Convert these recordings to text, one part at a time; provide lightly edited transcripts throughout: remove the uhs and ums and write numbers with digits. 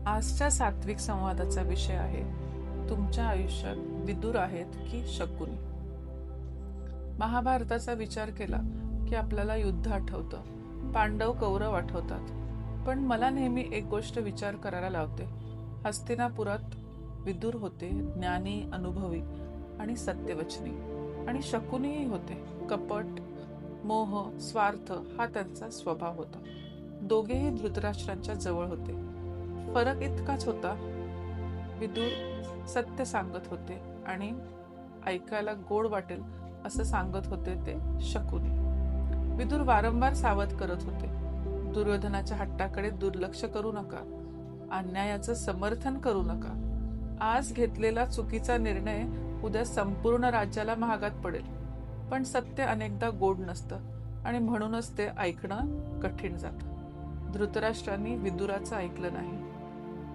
आजच्या सात्विक संवादाचा विषय आहे, तुमच्या आयुष्यात विदुर आहेत की शकुनी. महाभारताचा विचार केला की आपल्याला युद्ध आठवतं, पांडव कौरव आठवतात. पण मला नेहमी एक गोष्ट विचार करायला लावते. हस्तिनापुरात विदुर होते, ज्ञानी, अनुभवी आणि सत्यवचनी. आणि शकुनीही होते, कपट, मोह, स्वार्थ हा त्यांचा स्वभाव होता. दोघेही धृतराष्ट्रांच्या जवळ होते. फरक इतकाच होता, विदुर सत्य सांगत होते आणि ऐकायला गोड वाटेल असं सांगत होते ते शकुनी. विदुर वारंवार सावध करत होते, दुर्योधनाच्या हट्टाकडे दुर्लक्ष करू नका, अन्यायाचं समर्थन करू नका. आज घेतलेला चुकीचा निर्णय उद्या संपूर्ण राज्याला महागात पडेल. पण सत्य अनेकदा गोड नसतं आणि म्हणूनच ते ऐकणं कठीण जातं. धृतराष्ट्रांनी विदुराचं ऐकलं नाही.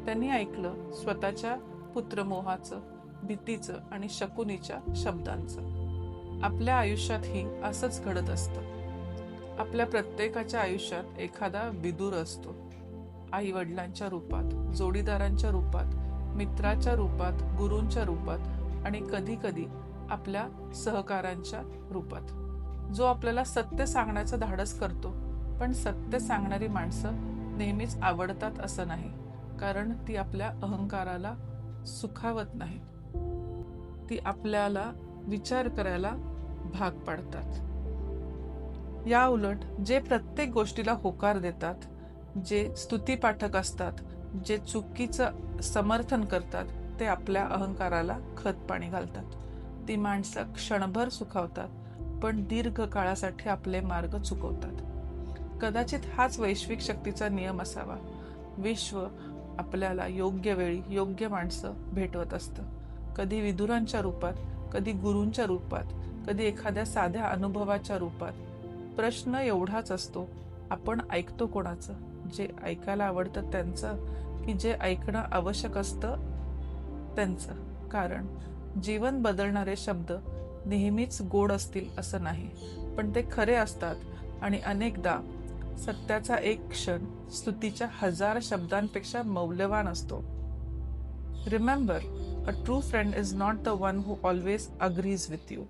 त्यांनी ऐकलं स्वतःच्या पुत्रमोहाचं, भीतीचं आणि शकुनीच्या शब्दांचं. आपल्या आयुष्यातही असंच घडत असतं. आपल्या प्रत्येकाच्या आयुष्यात एखादा विदुर असतो. आई वडिलांच्या रूपात, जोडीदारांच्या रूपात, मित्राच्या रूपात, गुरूंच्या रूपात आणि कधी कधी आपल्या सहकारांच्या रूपात, जो आपल्याला सत्य सांगण्याचं धाडस करतो. पण सत्य सांगणारी माणसं नेहमीच आवडतात असं नाही, कारण ती आपल्या अहंकाराला सुखावत नाही. ती आपल्याला विचार करायला भाग पाडतात. या उलट जे प्रत्येक गोष्टीला होकार देतात, जे स्तुतीपाठक असतात, जे चुकीचं समर्थन करतात, ते आपल्या अहंकाराला खत पाणी घालतात. ती माणसं क्षणभर सुखावतात, पण दीर्घ काळासाठी आपले मार्ग चुकवतात. कदाचित हाच वैश्विक शक्तीचा नियम असावा. विश्व आपल्याला योग्य वेळी योग्य माणसं भेटवत असतं. कधी विदुरांच्या रूपात, कधी गुरूंच्या रूपात, कधी एखाद्या साध्या अनुभवाच्या रूपात. प्रश्न एवढाच असतो, आपण ऐकतो कोणाचं? जे ऐकायला आवडतं त्यांचं, की जे ऐकणं आवश्यक असतं त्यांचं? कारण जीवन बदलणारे शब्द नेहमीच गोड असतील असं नाही, पण ते खरे असतात आणि अनेकदा सत्याचा एक क्षण स्तुतीच्या 1000 शब्दांपेक्षा मौल्यवान असतो. Remember, a true friend is not the one who always agrees with you.